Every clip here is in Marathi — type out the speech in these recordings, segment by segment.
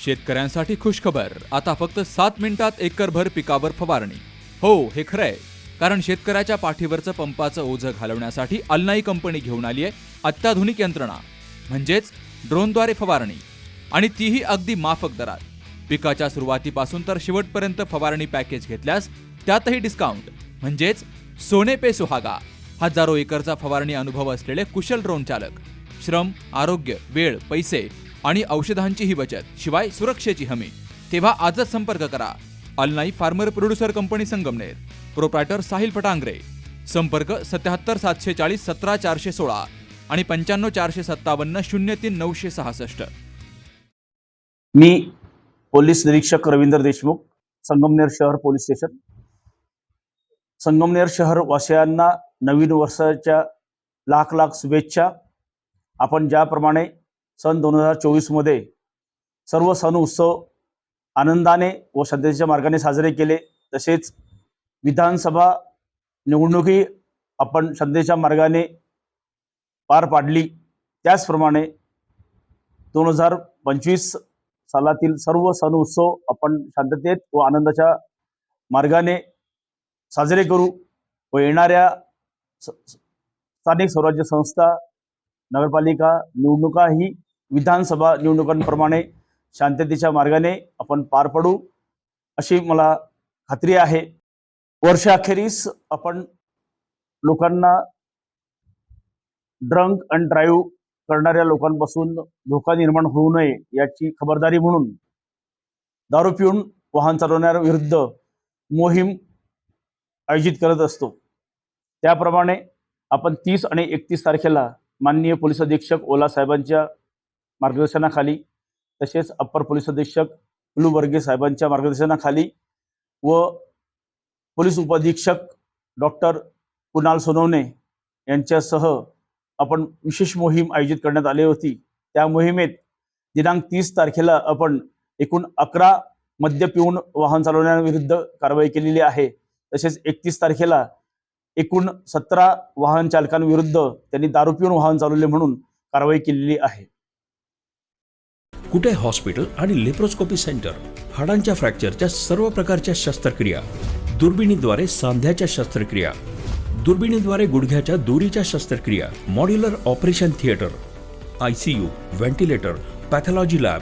शेतकऱ्यांसाठी खुशखबर, आता फक्त 7 मिनिटात एकरभर पिकावर फवारणी. हो, हे खरंय, कारण शेतकऱ्याच्या पाठीवरचं पंपाचं ओझं घालवण्यासाठी अल्नाई कंपनी घेऊन आली आहे अत्याधुनिक यंत्रणा, म्हणजेच ड्रोनद्वारे फवारणी, आणि तीही अगदी माफक दरात. पिकाच्या सुरुवातीपासून तर शेवटपर्यंत फवारणी पॅकेज घेतल्यास त्यातही डिस्काउंट, म्हणजेच सोने पे सुहागा. हजारो एकरचा फवारणी अनुभव असलेले कुशल ड्रोन चालक, श्रम, आरोग्य, वेळ, पैसे आणि औषधांचीही बचत, शिवाय सुरक्षेची हमी. तेव्हा आजच संपर्क करा. अल्नाई farmer producer company Sangamner, proprietor Sahil Phatangare. संपर्क 77 740 17 416 आणि 95 457 03 966. मी पोलीस निरीक्षक रवींद्र देशमुख, संगमनेर शहर पोलीस स्टेशन. संगमनेर शहर वासियांना नवीन वर्षाच्या लाख लाख शुभेच्छा. आपण ज्याप्रमाणे सन 2024 मध्ये सर्व सण उत्सव आनंदाने व श्रद्धेच्या मार्गाने साजरे केले, तसेच विधानसभा निवडणुकी आपण श्रद्धेच्या मार्गाने पार पाडली. त्याचप्रमाणे 2025 सालातील सर्व सण उत्सव आपण शांततेत व आनंदाच्या मार्गाने साजरे करू व येणाऱ्या स्थानिक स्वराज्य संस्था, नगरपालिका निवडणुका ही विधानसभा निवडणुकांप्रमाणे शांततेच्या मार्गाने आपण पार पडू अशी मला खात्री आहे. वर्षाखेरीस आपण लोकांना ड्रंक अँड ड्राईव्ह करणाऱ्या लोकांपासून धोका निर्माण होऊ नये याची खबरदारी म्हणून दारू पिऊन वाहन चालवणाऱ्यांविरुद्ध मोहीम आयोजित करत असतो. त्याप्रमाणे आपण 30 आणि 31 तारखेला माननीय पोलीस अधीक्षक ओला साहेबांच्या मार्गदर्शनाखाली, तसेच अप्पर पोलीस अधीक्षक कुलू बर्गे साहेबांच्या मार्गदर्शनाखाली व पोलीस उपअधीक्षक डॉक्टर कुणाल सोनवणे यांच्यासह आपण विशेष मोहीम आयोजित करण्यात आली होती. त्या मोहिमेत दिनांक 30 तारखेला आपण एकूण 11 मद्य पिऊन वाहन चालवण्याविरुद्ध कारवाई केलेली आहे. तसेच 31 तारखेला एकूण 17 वाहन चालकांविरुद्ध त्यांनी दारू पिऊन वाहन चालवले म्हणून कारवाई केलेली आहे. कुठे हॉस्पिटल आणि लेप्रोस्कोपी सेंटर, हाडांच्या फ्रॅक्चरच्या सर्व प्रकारच्या शस्त्रक्रिया, दुर्बिणीद्वारे सांध्याच्या शस्त्रक्रिया, दुर्बिणीद्वारे गुडघ्याच्या दोरीच्या शस्त्रक्रिया, modular operation theatre, ICU, ventilator, pathology lab,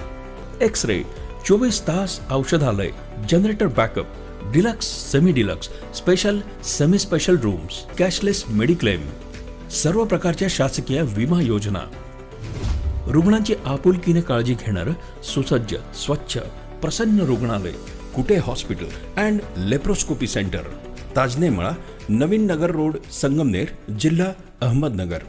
X-ray, 24 तास औषधालय, generator backup, deluxe, semi deluxe, special, semi special rooms, cashless mediclaim, सर्व प्रकारच्या शासकीय विमा योजना, रुग्णांची आपुलकीने काळजी घेणारं सुसज्ज, स्वच्छ, प्रसन्न रुग्णालय, Kute hospital and laparoscopy centre, Tajne Mala, Navin Nagar road, Sangamner, जिल्हा अहमदनगर.